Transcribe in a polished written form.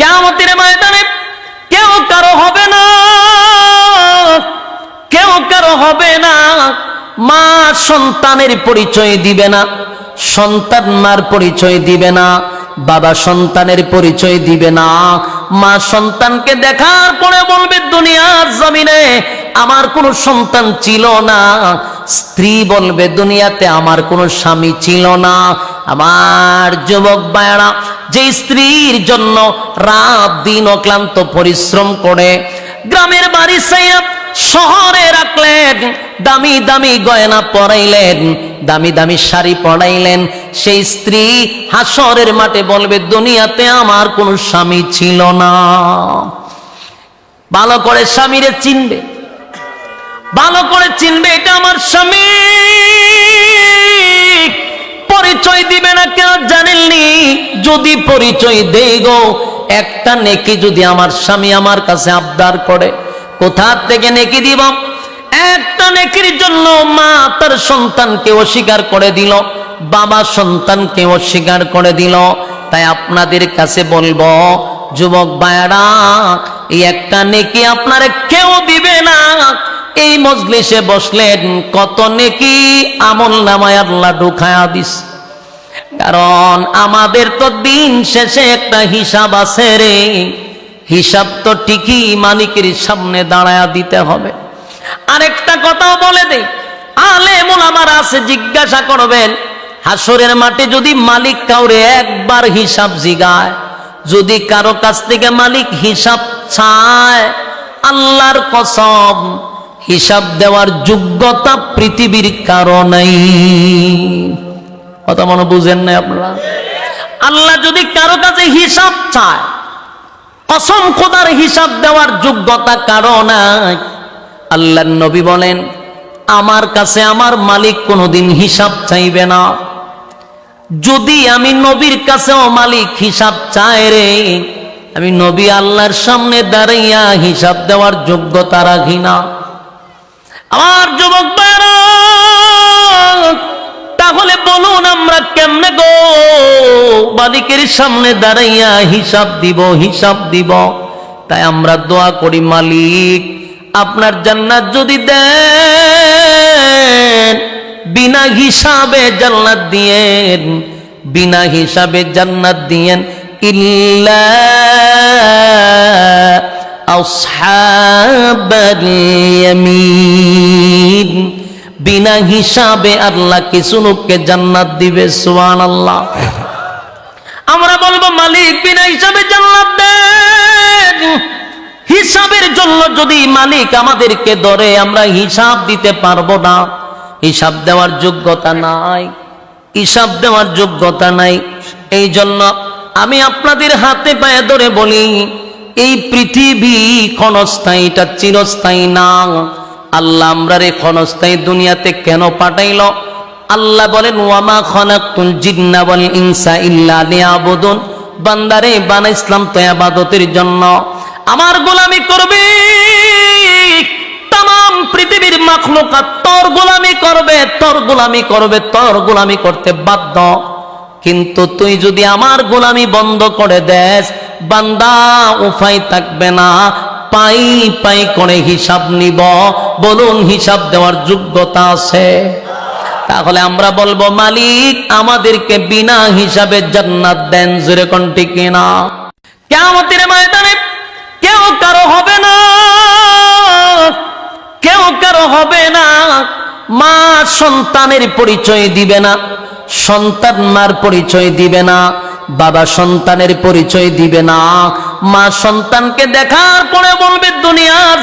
কিয়ামতের ময়দানে কেউ কারো হবে না, কেউ কারো হবে না। মা সন্তানের পরিচয় দিবে না, সন্তান মার পরিচয় দিবে না, বাবা সন্তানের পরিচয় দিবে না। মা সন্তানকে দেখার পরে বলবে দুনিয়ার জমিনে আমার কোনো সন্তান ছিল না। স্ত্রী বলবে দুনিয়াতে আমার কোনো স্বামী ছিল না। আমার যুবক ভাইরা, যে স্ত্রীর জন্য রাত দিন অক্লান্ত পরিশ্রম করে গ্রামের বাড়ি ছাইয়া শহরে রাখলেন, দামি দামি গয়না পরাইলেন, দামি দামি শাড়ি পরাইলেন, সেই স্ত্রী হাসরের মাঠে বলবে দুনিয়াতে আমার কোনো স্বামী ছিল না। ভালো করে স্বামীরে চিনবে, ভালো করে চিনবে এটা আমার স্বামী। পরিচয় দিবে না কেন জানেননি? যদি পরিচয় দেই গো, একটা নেকি যদি আমার স্বামী আমার কাছে আবদার করে, কোথা থেকে নেকি দিব? একটা নেকির জন্য মা তার সন্তানকে অস্বীকার করে দিল, বাবা সন্তানকে অস্বীকার করে দিল। তাই আপনাদের কাছে বলবো যুবক ভাইরা, এই একটা নেকি আপনারে কেউ দিবে না। এই মজলিসে বসলেন, কত নেকি আমল নামায় আল্লাহ ঢুকায়া দিস। কারণ আমাদের তো দিন শেষে একটা হিসাব আছে রে, হিসাব তো ঠিকই মালিকের সামনে দাঁড়ায়া দিতে হবে। আরেকটা কথাও বলে দেই, আলেম ওলামারা আছে, জিজ্ঞাসা করবেন হাসরের মাঠে যদি মালিক কাউরে একবার হিসাব জিগায়, যদি কারো কাছ থেকে মালিক হিসাব চায়, আল্লাহর কসম হিসাব দেওয়ার যোগ্যতা পৃথিবীর কারো নাই। কথা মনে বুঝেন না আপনারা? আল্লাহ যদি কারো কাছে হিসাব চায়, কসম খোদার হিসাব দেওয়ার যোগ্যতা কারো নাই। আল্লাহর নবী বলেন আমার কাছে আমার মালিক কোনোদিন হিসাব চাইবে না। যদি আমি নবীর কাছেও মালিক হিসাব চায় রে, আমি নবী আল্লাহর সামনে দাঁড়াইয়া হিসাব দেওয়ার যোগ্যতা রাখি না। আমার যুবক ভাইরা, তাহলে বলুন আমরা কেমনে গো মালিকের সামনে দাঁড়াইয়া হিসাব দিব, হিসাব দিব? তাই আমরা দোয়া করি, মালিক আপনার জান্নাত যদি দেন, বিনা হিসাবে জান্নাত দিয়েন, বিনা হিসাবে জান্নাত দিয়েন। ইল্লা আসহাবাল ইয়ামিন, বিনা হিসাবে আল্লাহ কিছু লোককে জান্নাত দিবে। সুবহানাল্লাহ। আমরা বলবো মালিক বিনা হিসাবে জান্নাত দেন। হিসাবের জন্য যদি মালিক আমাদেরকে ধরে, আমরা হিসাব দিতে পারবো না, হিসাব দেওয়ার যোগ্যতা নাই, হিসাব দেওয়ার যোগ্যতা নাই। এই জন্য আমি আপনাদের হাতে পায়ে ধরে বলি, এই পৃথিবী ক্ষণস্থায়ী, এটা চিরস্থায়ী না। আল্লাহ আমরারে ক্ষণস্থায়ী দুনিয়াতে কেন পাঠাইল? আল্লাহ বলেন ওয়ামা খালাকতুল জিন্না ওয়াল ইনসা ইল্লা লিয়াবুদুন, বান্দারে বানাইছিলাম তো ইবাদতের জন্য, আমার গোলামি করবে। तमाम পৃথিবীর মাখলুকাত তোর গোলামি করবে, তোর গোলামি করবে, তোর গোলামি করতে বাধ্য। কিন্তু তুই যদি আমার গোলামি বন্ধ করে দেস, বান্দা উপায় থাকবে না, পাই পাই করে হিসাব নিব। বলুন হিসাব দেওয়ার যোগ্যতা আছে? তাহলে আমরা বলবো মালিক আমাদেরকে বিনা হিসাবে জান্নাত দেন। জোরে কোন ঠিক না? কিয়ামতের ময়দানে কেউ কারো হবে না, কেউ কারো হবে না। মা সন্তানের পরিচয় দিবে না, সন্তান মার পরিচয় দিবে না, বাবা সন্তানের পরিচয় দিবে না। মা সন্তানকে দেখার পরে বলবে দুনিয়ার